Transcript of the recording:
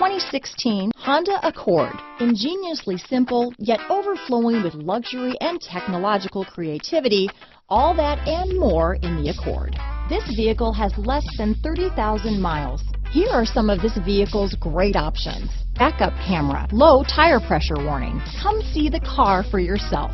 2016 Honda Accord. Ingeniously simple, yet overflowing with luxury and technological creativity, all that and more in the Accord. This vehicle has less than 30,000 miles. Here are some of this vehicle's great options: backup camera, low tire pressure warning. Come see the car for yourself.